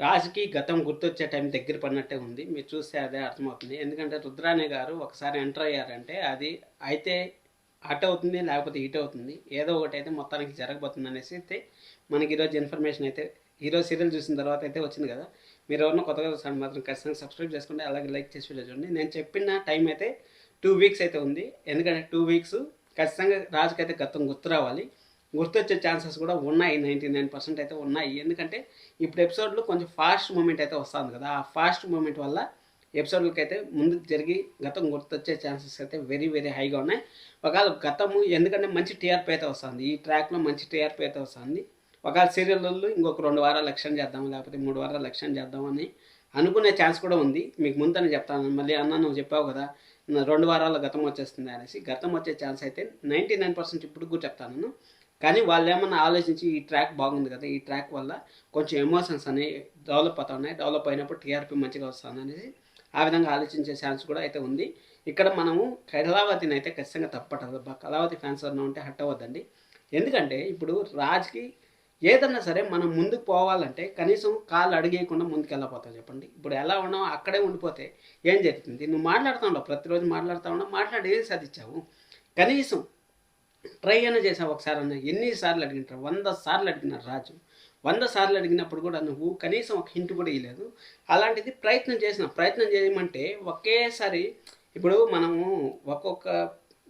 రాజుకి గతం గుర్తొచ్చే టైం దగ్గర పడినట్టే ఉంది. మీరు చూస్తే అదే అర్థమవుతుంది. ఎందుకంటే రుద్రాణి గారు ఒకసారి ఎంటర్ అయ్యారంటే అది అయితే అటు అవుతుంది, లేకపోతే ఇటు అవుతుంది. ఏదో ఒకటి అయితే మొత్తానికి జరగబోతుంది అనేసి అయితే మనకి ఈరోజు ఇన్ఫర్మేషన్ అయితే ఈరోజు సీరియల్ చూసిన తర్వాత అయితే వచ్చింది కదా. మీరు ఎవరైనా కొత్తగా చూసాను మాత్రం ఖచ్చితంగా సబ్స్క్రైబ్ చేసుకోండి, అలాగే లైక్ చేసి వీడియో చూడండి. నేను చెప్పిన టైం అయితే 2 వీక్స్ అయితే ఉంది. ఎందుకంటే 2 వీక్స్ ఖచ్చితంగా రాజుకైతే గతం గుర్తు రావాలి. గుర్తొచ్చే ఛాన్సెస్ కూడా ఉన్నాయి. 99% అయితే ఉన్నాయి. ఎందుకంటే ఇప్పుడు ఎపిసోడ్లో కొంచెం ఫాస్ట్ మూమెంట్ అయితే వస్తుంది కదా. ఆ ఫాస్ట్ మూమెంట్ వల్ల ఎపిసోడ్లకి అయితే ముందుకు జరిగి గతం గుర్తొచ్చే ఛాన్సెస్ అయితే వెరీ వెరీ హైగా ఉన్నాయి. ఒకవేళ గతము ఎందుకంటే మంచి టీఆర్పీ అయితే వస్తుంది, ఈ ట్రాక్లో మంచి టీఆర్పీ అయితే వస్తుంది. ఒకవేళ సీరియల్లో ఇంకొక 2 వారాలు ఎక్స్టెండ్ చేద్దాం, లేకపోతే 3 వారాలు ఎక్స్టెండ్ చేద్దామని అనుకునే ఛాన్స్ కూడా ఉంది. మీకు ముందని చెప్తాను. మళ్ళీ అన్న నువ్వు చెప్పావు కదా 2 వారాల్లో గతం వచ్చేస్తుంది అనేసి. గతం వచ్చే ఛాన్స్ అయితే 99% ఇప్పుడు కూడా చెప్తాను. కానీ వాళ్ళు ఏమన్నా ఆలోచించి ఈ ట్రాక్ బాగుంది కదా, ఈ ట్రాక్ వల్ల కొంచెం ఎమోషన్స్ అనేవి డెవలప్ అవుతా ఉన్నాయి. డెవలప్ అయినప్పుడు టీఆర్పీ మంచిగా వస్తుంది అనేసి ఆ విధంగా ఆలోచించే ఛాన్స్ కూడా అయితే ఉంది. ఇక్కడ మనము కళావతిని అయితే ఖచ్చితంగా తప్పటదు. కళావతి ఫ్యాన్స్ అన్న ఉంటే హట్ అవ్వద్దండి. ఎందుకంటే ఇప్పుడు రాజ్కి ఏదన్నా సరే మనం ముందుకు పోవాలంటే కనీసం కాళ్ళు అడిగేయకుండా ముందుకు వెళ్ళిపోతావు చెప్పండి. ఇప్పుడు ఎలా ఉన్నావు అక్కడే ఉండిపోతే ఏం జరుగుతుంది? నువ్వు మాట్లాడుతూ ఉండవు, ప్రతిరోజు మాట్లాడుతూ ఉండవు, మాట్లాడి ఏం సాధించావు? కనీసం ట్రై అయినా చేసావు ఒకసారి అన్న. ఎన్నిసార్లు అడిగింటారు? 100 సార్లు అడిగినారు రాజు. 100 సార్లు అడిగినప్పుడు కూడా నువ్వు కనీసం ఒక హింట్ కూడా ఇవ్వలేదు. అలాంటిది ప్రయత్నం చేయమంటే ఒకేసారి ఇప్పుడు మనము ఒక్కొక్క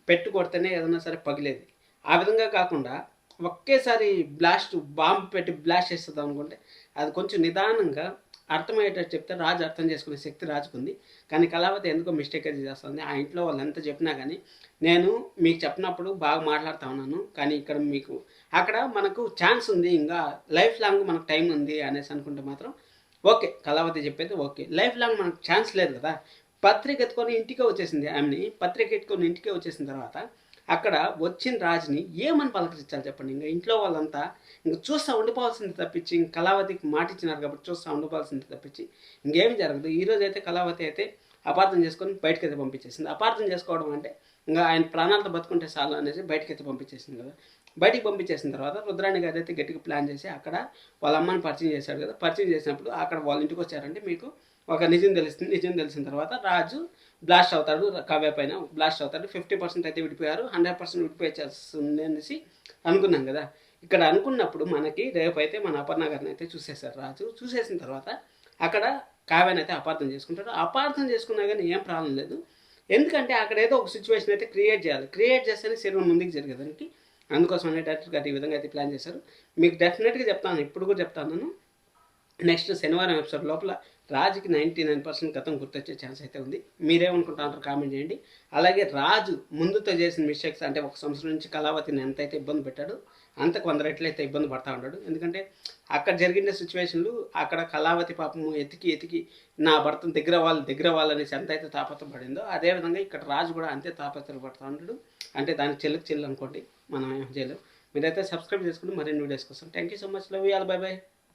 పెట్టు కొడితేనే ఏదైనా సరే పగిలేది. ఆ విధంగా కాకుండా ఒకేసారి బాంబు పెట్టి బ్లాస్ట్ చేస్తుంది అనుకుంటే అది కొంచెం నిదానంగా అర్థమయ్యేటట్టు చెప్తే రాజు అర్థం చేసుకునే శక్తి రాజుకుంది. కానీ కళావతి ఎందుకో మిస్టేక్ అయితే చేస్తుంది. ఆ ఇంట్లో వాళ్ళు ఎంత చెప్పినా కానీ నేను మీకు చెప్పినప్పుడు బాగా మాట్లాడుతూ ఉన్నాను, కానీ ఇక్కడ మీకు అక్కడ మనకు ఛాన్స్ ఉంది, ఇంకా లైఫ్ లాంగ్ మనకు టైం ఉంది అనేసి అనుకుంటే మాత్రం ఓకే, కళావతి చెప్పేది ఓకే. లైఫ్ లాంగ్ మనకు ఛాన్స్ లేదు కదా. పత్రిక ఎత్తుకొని ఇంటికే వచ్చేసింది ఆమెని. పత్రిక ఎత్తుకొని ఇంటికే వచ్చేసిన తర్వాత అక్కడ వచ్చిన రాజుని ఏమని పలకరించాలి చెప్పండి? ఇంకా ఇంట్లో వాళ్ళంతా ఇంక చూస్తూ ఉండిపోవాల్సింది తప్పించి, ఇంక కళావతికి మాట ఇచ్చినారు కాబట్టి చూస్తూ ఉండిపోవాల్సింది తప్పించి ఇంకేమి జరగదు. ఈరోజు అయితే కళావతి అయితే అపార్థం చేసుకొని బయటకు అయితే పంపించేసింది. అపార్థం చేసుకోవడం అంటే ఇంకా ఆయన ప్రాణాలతో బతుకుంటే చాలు అనేసి బయటకు అయితే పంపించేసింది కదా. బయటికి పంపించేసిన తర్వాత రుద్రాణి గారు అయితే గట్టిగా ప్లాన్ చేసి అక్కడ వాళ్ళ అమ్మని పరిచయం చేశాడు కదా. పరిచయం చేసినప్పుడు అక్కడ వాళ్ళ ఇంటికి వచ్చారంటే మీకు ఒక నిజం తెలుస్తుంది. నిజం తెలిసిన తర్వాత రాజు బ్లాస్ట్ అవుతాడు, కావ్య పైన బ్లాస్ట్ అవుతాడు. 50% అయితే విడిపోయారు, 100% విడిపోయేస్తుంది అనేసి అనుకున్నాం కదా. ఇక్కడ అనుకున్నప్పుడు మనకి రేపైతే మన అపర్ణ గారిని అయితే చూసేశారు రాజు. చూసేసిన తర్వాత అక్కడ కావ్యాన్ని అయితే అపార్థం చేసుకుంటాడు. అపార్థం చేసుకున్నా కానీ ఏం ప్రాబ్లం లేదు. ఎందుకంటే అక్కడ ఏదో ఒక సిచ్యువేషన్ అయితే క్రియేట్ చేయాలి. క్రియేట్ చేస్తేనే సినిమా ముందుకు జరిగేదానికి. అందుకోసం డైరెక్టర్ గారు ఈ విధంగా అయితే ప్లాన్ చేశారు. మీకు డెఫినెట్గా చెప్తాను, ఇప్పుడు కూడా చెప్తాను నేను. నెక్స్ట్ శనివారం ఎపిసోడ్ లోపల రాజుకి 99% గతం గుర్తొచ్చే ఛాన్స్ అయితే ఉంది. మీరేమనుకుంటారంటారు కామెంట్ చేయండి. అలాగే రాజు ముందుతో చేసిన మిస్టేక్స్ అంటే 1 సంవత్సరం నుంచి కళావతిని ఎంతైతే ఇబ్బంది పెట్టాడు అంతకు 100 రెట్లయితే ఇబ్బంది పడతా ఉన్నాడు. ఎందుకంటే అక్కడ జరిగిన సిచ్యువేషన్లు అక్కడ కళావతి పాపము ఎతికి నా భర్తను దగ్గర వాళ్ళనేసి ఎంతైతే తాపత్రపడిందో అదేవిధంగా ఇక్కడ రాజు కూడా అంతే తాపత్రపడుతూ ఉంటాడు. అంటే దానికి చెల్లు అనుకోండి, మనం ఏం చేయలేం. మీరైతే సబ్స్క్రైబ్ చేసుకుని మరిన్ని వీడియోస్ కోసం. Thank you so much. Love you all. By by.